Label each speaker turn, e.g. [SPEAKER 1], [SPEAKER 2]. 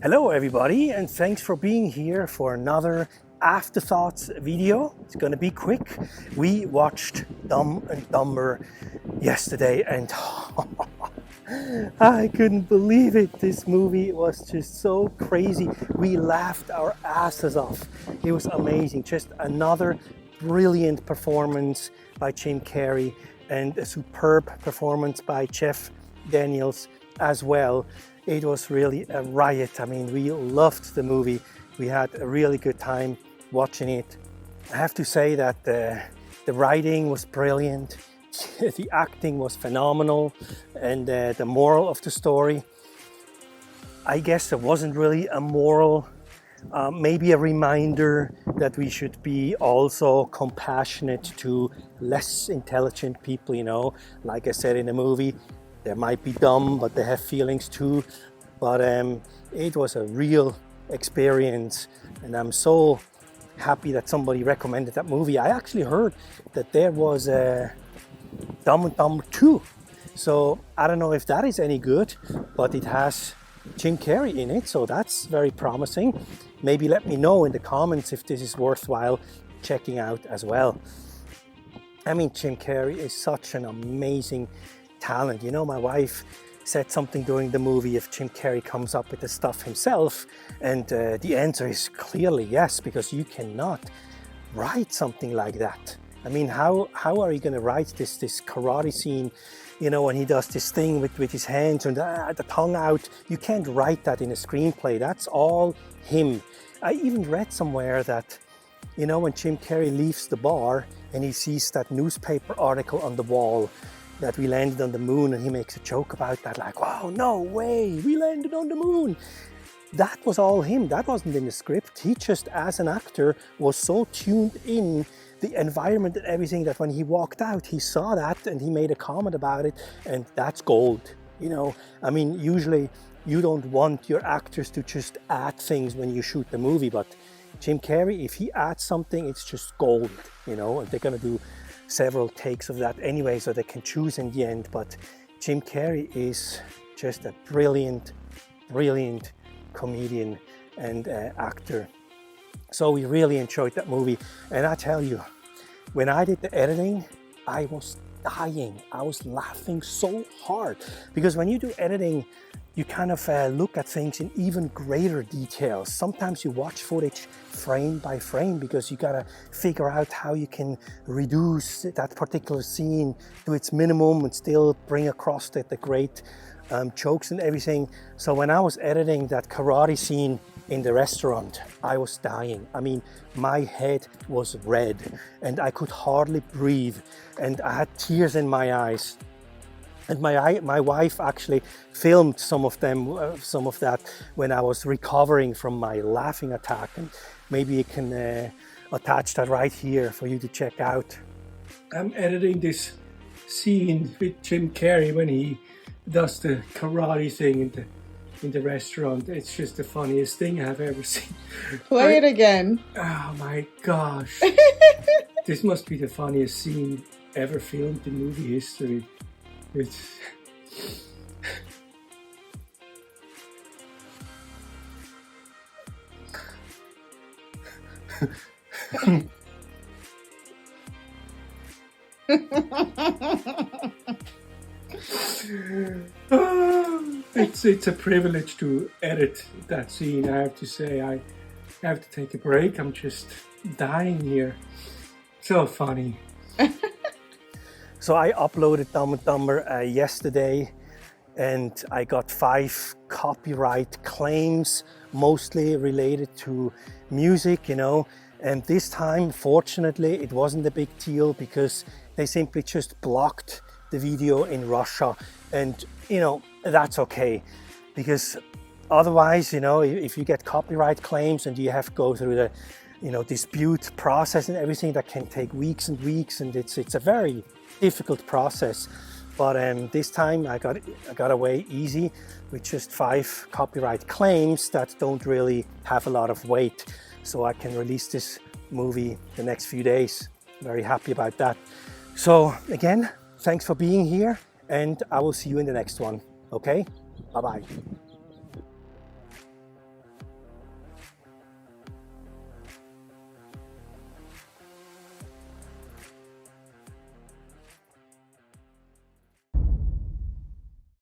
[SPEAKER 1] Hello everybody, and thanks for being here for another Afterthoughts video. It's gonna be quick. We watched Dumb and Dumber yesterday and I couldn't believe it. This movie was just so crazy. We laughed our asses off. It was amazing. Just another brilliant performance by Jim Carrey and a superb performance by Jeff Daniels as well. It was really a riot. I mean, we loved the movie. We had a really good time watching it. I have to say that the writing was brilliant, the acting was phenomenal, and the moral of the story, I guess there wasn't really a moral, maybe a reminder that we should be also compassionate to less intelligent people, you know. Like I said in the movie, they might be dumb, but they have feelings too. But it was a real experience, and I'm so happy that somebody recommended that movie. I actually heard that there was a Dumb and Dumber 2. So I don't know if that is any good, but it has Jim Carrey in it, so that's very promising. Maybe let me know in the comments if this is worthwhile checking out as well. I mean, Jim Carrey is such an amazing talent. You know, my wife said something during the movie if Jim Carrey comes up with the stuff himself, and the answer is clearly yes, because you cannot write something like that. I mean, how are you going to write this karate scene, you know, when he does this thing with his hands and the tongue out? You can't write that in a screenplay. That's all him. I even read somewhere that, you know, when Jim Carrey leaves the bar and he sees that newspaper article on the wall that we landed on the moon, and he makes a joke about that, like, wow, no way, we landed on the moon. That was all him. That wasn't in the script. He just, as an actor, was so tuned in the environment and everything that when he walked out, he saw that and he made a comment about it, and that's gold. You know, I mean, usually you don't want your actors to just add things when you shoot the movie, but Jim Carrey, if he adds something, it's just gold, you know, and they're gonna do several takes of that anyway, so they can choose in the end. But Jim Carrey is just a brilliant comedian and actor. So we really enjoyed that movie, and I tell you, when I did the editing, I was dying. I was laughing so hard, because when you do editing, you kind of look at things in even greater details. Sometimes you watch footage frame by frame because you gotta figure out how you can reduce that particular scene to its minimum and still bring across the great jokes and everything. So when I was editing that karate scene in the restaurant, I was dying. I mean, my head was red and I could hardly breathe, and I had tears in my eyes. And my wife actually filmed some of that when I was recovering from my laughing attack, and maybe you can attach that right here for you to check out. I'm editing this scene with Jim Carrey when he does the karate thing in the restaurant. It's just the funniest thing I've ever seen.
[SPEAKER 2] Play it again.
[SPEAKER 1] Oh my gosh. This must be the funniest scene ever filmed in movie history. It's it's a privilege to edit that scene, I have to say. I have to take a break. I'm just dying here. So funny. So I uploaded Dumb and Dumber yesterday, and I got 5 copyright claims, mostly related to music, you know. And this time, fortunately, it wasn't a big deal because they simply just blocked the video in Russia. And, you know, that's okay, because otherwise, you know, if you get copyright claims and you have to go through the, you know, dispute process and everything, that can take weeks and weeks, and it's a very difficult process. But this time I got away easy with just 5 copyright claims that don't really have a lot of weight, so I can release this movie the next few days. Very happy about that. So again, thanks for being here, and I will see you in the next one. Okay, bye bye.